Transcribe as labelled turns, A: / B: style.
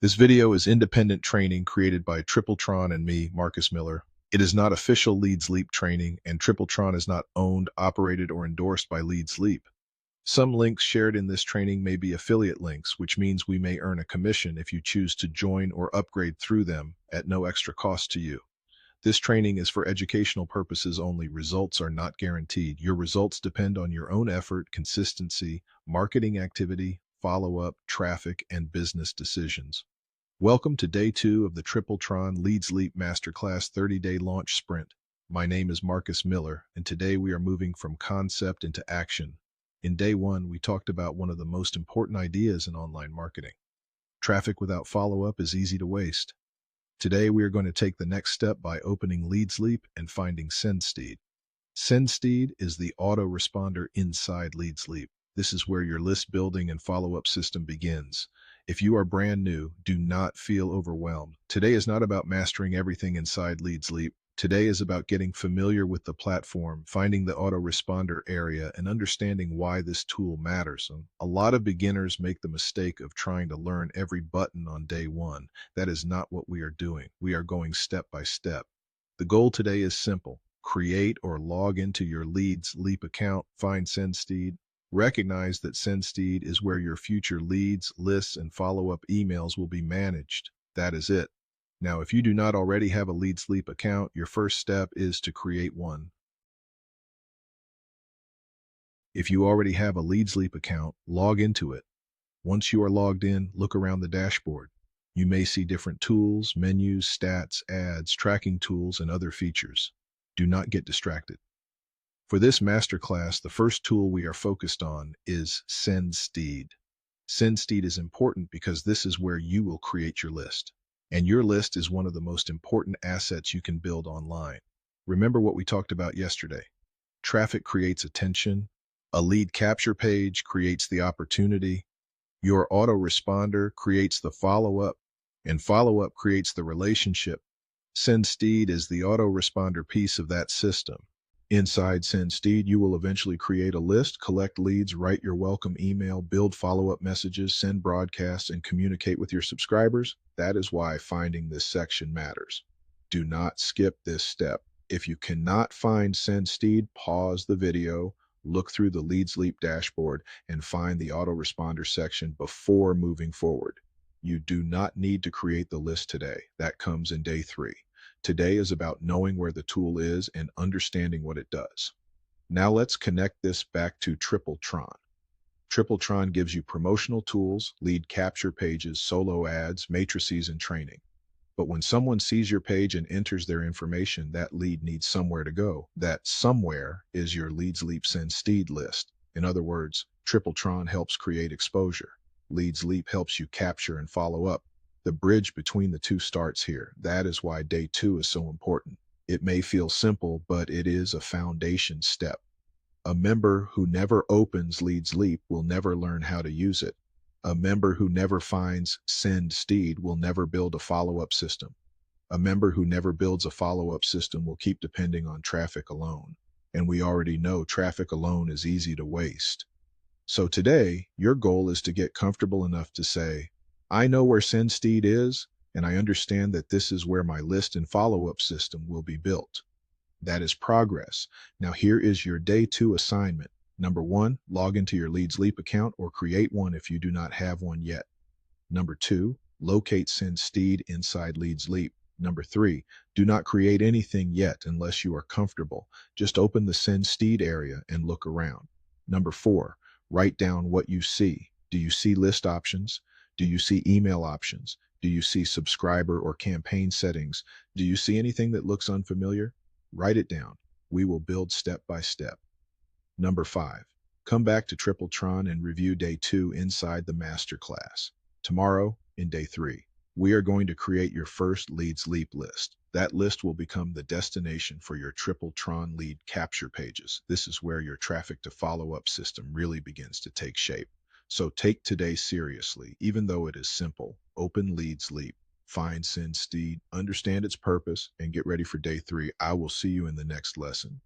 A: This video is independent training created by Triple Tron and me, Marcus Miller. It is not official LeadsLeap training, and Triple Tron is not owned, operated, or endorsed by LeadsLeap. Some links shared in this training may be affiliate links, which means we may earn a commission if you choose to join or upgrade through them at no extra cost to you. This training is for educational purposes only. Results are not guaranteed. Your results depend on your own effort, consistency, marketing activity, follow-up, traffic, and business decisions. Welcome to Day 2 of the Triple Tron LeadsLeap Masterclass 30-Day Launch Sprint. My name is Marcus Miller, and today we are moving from concept into action. In Day 1, we talked about one of the most important ideas in online marketing. Traffic without follow-up is easy to waste. Today, we are going to take the next step by opening LeadsLeap and finding SendSteed. SendSteed is the autoresponder inside LeadsLeap. This is where your list building and follow-up system begins. If you are brand new, do not feel overwhelmed. Today is not about mastering everything inside LeadsLeap. Today is about getting familiar with the platform, finding the autoresponder area, and understanding why this tool matters. A lot of beginners make the mistake of trying to learn every button on day one. That is not what we are doing. We are going step by step. The goal today is simple. Create or log into your LeadsLeap account, find SendSteed. Recognize that SendSteed is where your future leads, lists, and follow-up emails will be managed. That is it. Now, if you do not already have a LeadsLeap account, your first step is to create one. If you already have a LeadsLeap account, log into it. Once you are logged in, look around the dashboard. You may see different tools, menus, stats, ads, tracking tools, and other features. Do not get distracted. For this masterclass, the first tool we are focused on is SendSteed. SendSteed is important because this is where you will create your list. And your list is one of the most important assets you can build online. Remember what we talked about yesterday. Traffic creates attention. A lead capture page creates the opportunity. Your autoresponder creates the follow-up, and follow-up creates the relationship. SendSteed is the autoresponder piece of that system. Inside SendSteed, you will eventually create a list, collect leads, write your welcome email, build follow-up messages, send broadcasts, and communicate with your subscribers. That is why finding this section matters. Do not skip this step. If you cannot find SendSteed, pause the video, look through the LeadsLeap dashboard, and find the autoresponder section before moving forward. You do not need to create the list today. That comes in Day 3. Today is about knowing where the tool is and understanding what it does. Now let's connect this back to Triple Tron. Triple Tron gives you promotional tools, lead capture pages, solo ads, matrices, and training. But when someone sees your page and enters their information, that lead needs somewhere to go. That somewhere is your LeadsLeap SendSteed list. In other words, Triple Tron helps create exposure. LeadsLeap helps you capture and follow up. The bridge between the two starts here. That is why Day 2 is so important. It may feel simple, but it is a foundation step. A member who never opens LeadsLeap will never learn how to use it. A member who never finds SendSteed will never build a follow-up system. A member who never builds a follow-up system will keep depending on traffic alone. And we already know traffic alone is easy to waste. So today, your goal is to get comfortable enough to say, I know where SendSteed is, and I understand that this is where my list and follow-up system will be built. That is progress. Now here is your Day 2 assignment. Number 1, log into your LeadsLeap account or create one if you do not have one yet. Number 2, locate SendSteed inside LeadsLeap. Number 3, do not create anything yet unless you are comfortable. Just open the SendSteed area and look around. Number 4, write down what you see. Do you see list options? Do you see email options? Do you see subscriber or campaign settings? Do you see anything that looks unfamiliar? Write it down. We will build step by step. Number 5, come back to Triple Tron and review Day 2 inside the masterclass. Tomorrow, in Day 3, we are going to create your first LeadsLeap list. That list will become the destination for your Triple Tron lead capture pages. This is where your traffic to follow-up system really begins to take shape. So take today seriously, even though it is simple. Open LeadsLeap, find SendSteed, understand its purpose, and get ready for Day 3. I will see you in the next lesson.